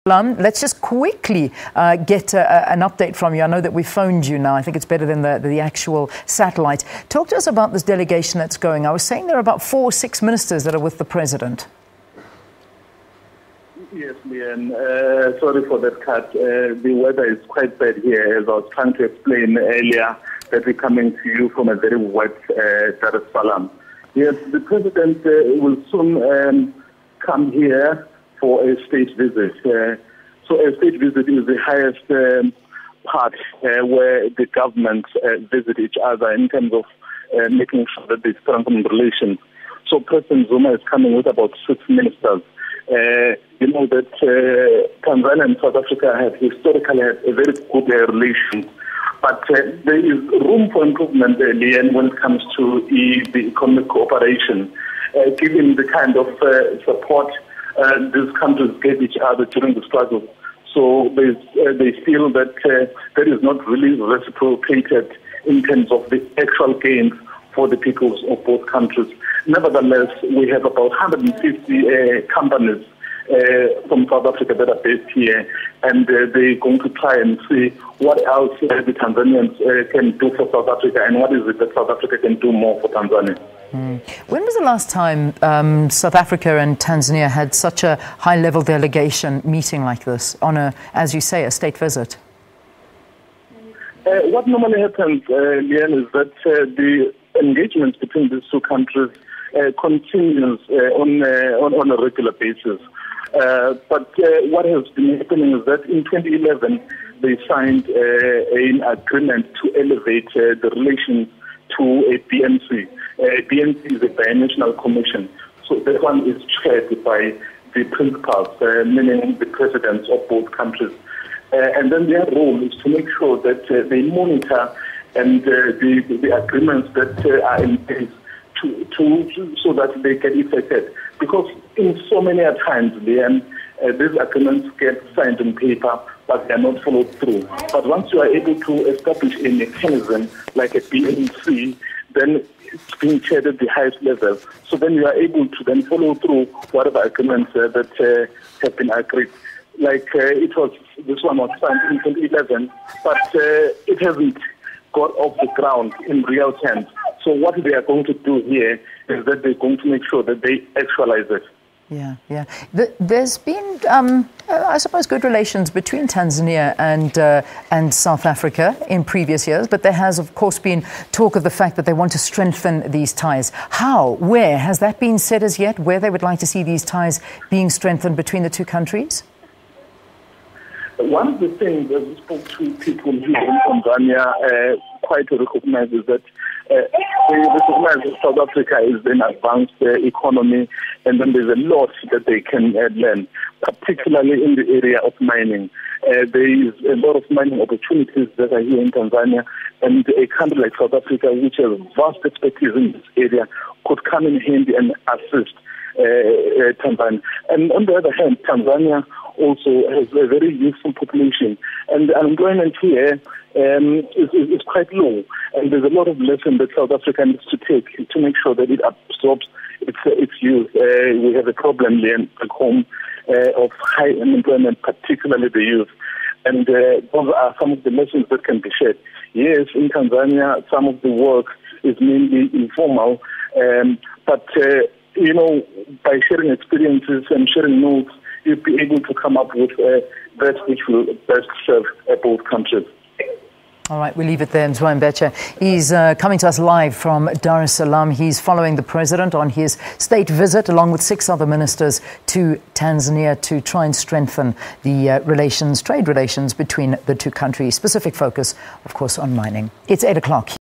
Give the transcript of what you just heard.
Let's just quickly get an update from you. I know that we phoned you now. I think it's better than the actual satellite. Talk to us about this delegation that's going. I was saying there are about 4 or 6 ministers that are with the president. Yes, Leanne. Sorry for that cut. The weather is quite bad here, as I was trying to explain earlier, that we're coming to you from a very wet Dar-es-Salaam. Yes, the president will soon come here for a state visit. So a state visit is the highest part where the governments visit each other in terms of making sure that they strengthen relations. So President Zuma is coming with about 6 ministers. You know that Tanzania and South Africa have historically had a very good relations, but there is room for improvement, Leanne, when it comes to the economic cooperation, given the kind of support these countries gave each other during the struggle. So they feel that that is not really reciprocated in terms of the actual gains for the peoples of both countries. Nevertheless, we have about 150 companies from South Africa that are based here, and they're going to try and see what else the Tanzanians can do for South Africa and what is it that South Africa can do more for Tanzania. When was the last time South Africa and Tanzania had such a high-level delegation meeting like this on a, as you say, a state visit? What normally happens, Leanne, is that the engagement between these two countries continues on a regular basis. But what has been happening is that in 2011 they signed an agreement to elevate the relations to a BNC. BNC is a binational commission. So that one is chaired by the principals, meaning the presidents of both countries. And then their role is to make sure that they monitor and the agreements that are in place so that they get effected. Because in so many times, these agreements get signed on paper, but they are not followed through. But once you are able to establish a mechanism like a BNC, then it's being chaired at the highest level. So then you are able to then follow through whatever agreements that have been agreed. Like this one was signed in 2011, but it hasn't got off the ground in real terms. So what they are going to do here is that they're going to make sure that they actualize it. Yeah. There's been, I suppose, good relations between Tanzania and South Africa in previous years, but there has, of course, been talk of the fact that they want to strengthen these ties. How? Where? Has that been said as yet, where they would like to see these ties being strengthened between the two countries? One of the things that we spoke to people here in Tanzania quite recognize is that they recognize that South Africa is an advanced economy, and then there's a lot that they can learn, particularly in the area of mining. There is a lot of mining opportunities that are here in Tanzania, and a country like South Africa, which has vast expertise in this area, could come in handy and assist Tanzania. And on the other hand, Tanzania also has a very youthful population, and the unemployment here is quite low, and there's a lot of lesson that South Africa needs to take to make sure that it absorbs its youth. We have a problem there back home of high unemployment, particularly the youth, and those are some of the lessons that can be shared. Yes, in Tanzania, some of the work is mainly informal, but you know, by sharing experiences and sharing notes, you'll be able to come up with that which will best serve both countries. All right, we'll leave it there. Mzwai Mbeje, he's coming to us live from Dar-es-Salaam. He's following the president on his state visit, along with 6 other ministers, to Tanzania to try and strengthen the trade relations between the two countries. Specific focus, of course, on mining. It's 8 o'clock.